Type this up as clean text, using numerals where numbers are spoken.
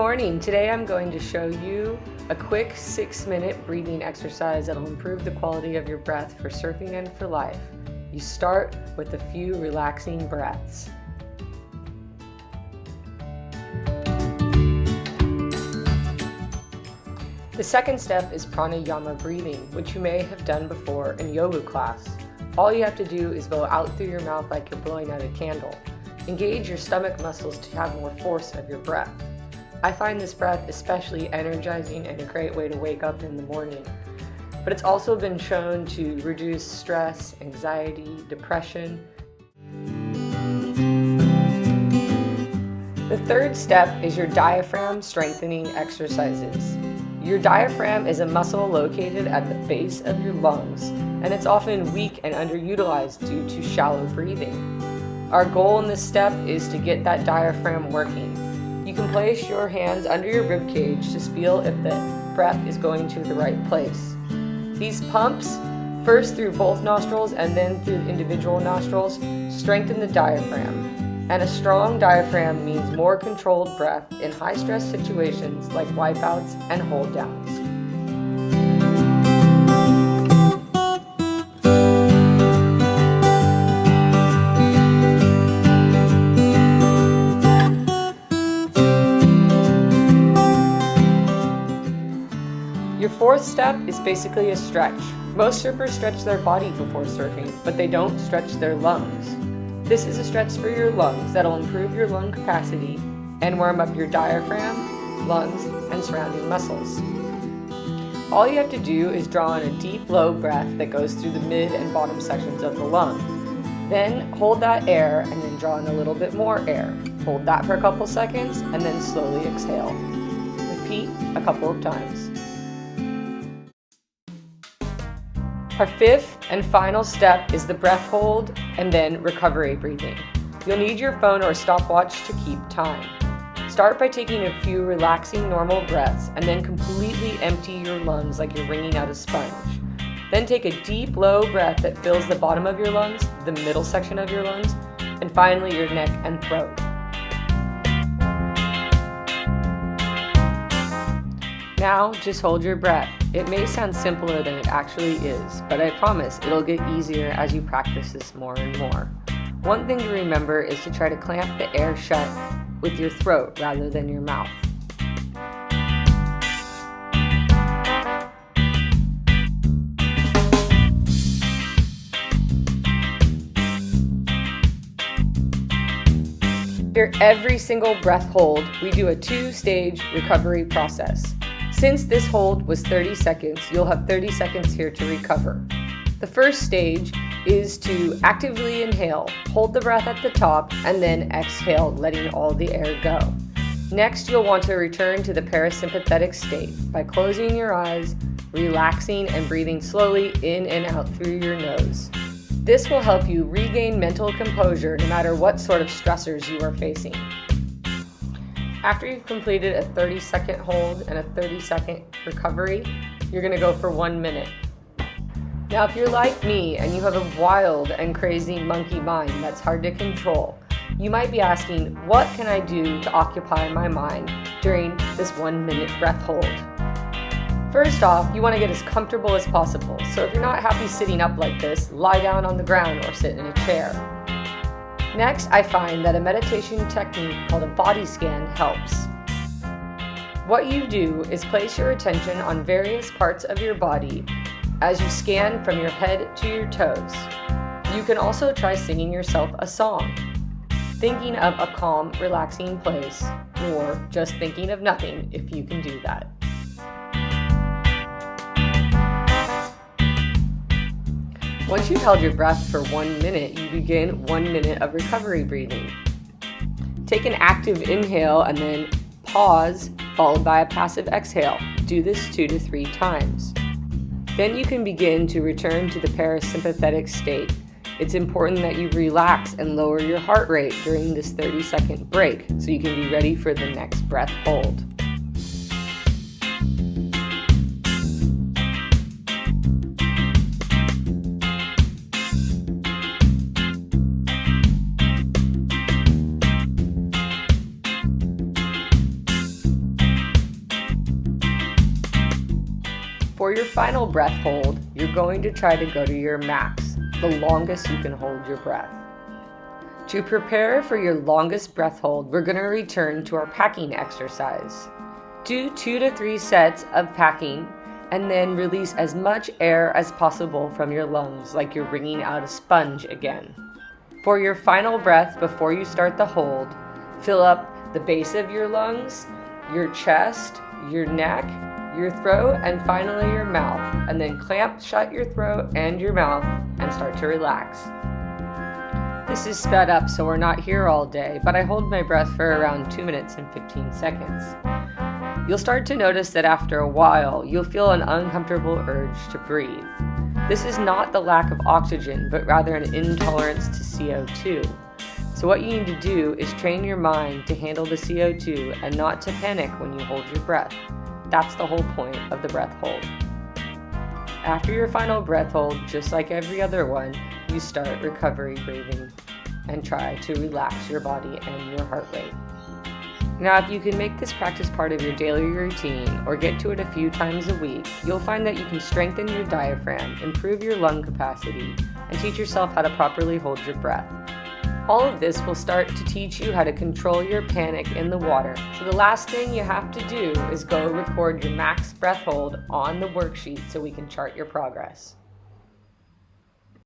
morning. Today I'm going to show you a quick 6-minute breathing exercise that will improve the quality of your breath for surfing and for life. You start with a few relaxing breaths. The second step is pranayama breathing, which you may have done before in yoga class. All you have to do is blow out through your mouth like you're blowing out a candle. Engage your stomach muscles to have more force of your breath. I find this breath especially energizing and a great way to wake up in the morning. But it's also been shown to reduce stress, anxiety, depression. The third step is your diaphragm strengthening exercises. Your diaphragm is a muscle located at the base of your lungs, and it's often weak and underutilized due to shallow breathing. Our goal in this step is to get that diaphragm working. You can place your hands under your rib cage to feel if the breath is going to the right place. These pumps, first through both nostrils and then through individual nostrils, strengthen the diaphragm. And a strong diaphragm means more controlled breath in high-stress situations like wipeouts and hold-downs. Your fourth step is basically a stretch. Most surfers stretch their body before surfing, but they don't stretch their lungs. This is a stretch for your lungs that'll improve your lung capacity and warm up your diaphragm, lungs, and surrounding muscles. All you have to do is draw in a deep, low breath that goes through the mid and bottom sections of the lung. Then hold that air and then draw in a little bit more air. Hold that for a couple seconds and then slowly exhale. Repeat a couple of times. Our fifth and final step is the breath hold and then recovery breathing. You'll need your phone or stopwatch to keep time. Start by taking a few relaxing normal breaths and then completely empty your lungs like you're wringing out a sponge. Then take a deep low breath that fills the bottom of your lungs, the middle section of your lungs, and finally your neck and throat. Now, just hold your breath. It may sound simpler than it actually is, but I promise it'll get easier as you practice this more and more. One thing to remember is to try to clamp the air shut with your throat rather than your mouth. After every single breath hold, we do a 2-stage recovery process. Since this hold was 30 seconds, you'll have 30 seconds here to recover. The first stage is to actively inhale, hold the breath at the top, and then exhale, letting all the air go. Next, you'll want to return to the parasympathetic state by closing your eyes, relaxing, and breathing slowly in and out through your nose. This will help you regain mental composure no matter what sort of stressors you are facing. After you've completed a 30-second hold and a 30-second recovery, you're going to go for 1 minute. Now, if you're like me and you have a wild and crazy monkey mind that's hard to control, you might be asking, what can I do to occupy my mind during this 1-minute breath hold? First off, you want to get as comfortable as possible. So if you're not happy sitting up like this, lie down on the ground or sit in a chair. Next, I find that a meditation technique called a body scan helps. What you do is place your attention on various parts of your body as you scan from your head to your toes. You can also try singing yourself a song, thinking of a calm, relaxing place, or just thinking of nothing if you can do that. Once you've held your breath for 1 minute, you begin 1 minute of recovery breathing. Take an active inhale and then pause, followed by a passive exhale. Do this 2 to 3 times. Then you can begin to return to the parasympathetic state. It's important that you relax and lower your heart rate during this 30-second break so you can be ready for the next breath hold. For your final breath hold, you're going to try to go to your max, the longest you can hold your breath. To prepare for your longest breath hold, we're going to return to our packing exercise. Do 2 to 3 sets of packing and then release as much air as possible from your lungs, like you're wringing out a sponge again. For your final breath before you start the hold, fill up the base of your lungs, your chest, your neck, your throat, and finally your mouth, and then clamp shut your throat and your mouth and start to relax. This is sped up, so we're not here all day, but I hold my breath for around 2 minutes and 15 seconds. You'll start to notice that after a while, you'll feel an uncomfortable urge to breathe. This is not the lack of oxygen, but rather an intolerance to CO2. So what you need to do is train your mind to handle the CO2 and not to panic when you hold your breath. That's the whole point of the breath hold. After your final breath hold, just like every other one, you start recovery breathing and try to relax your body and your heart rate. Now, if you can make this practice part of your daily routine or get to it a few times a week, you'll find that you can strengthen your diaphragm, improve your lung capacity, and teach yourself how to properly hold your breath. All of this will start to teach you how to control your panic in the water. So the last thing you have to do is go record your max breath hold on the worksheet so we can chart your progress.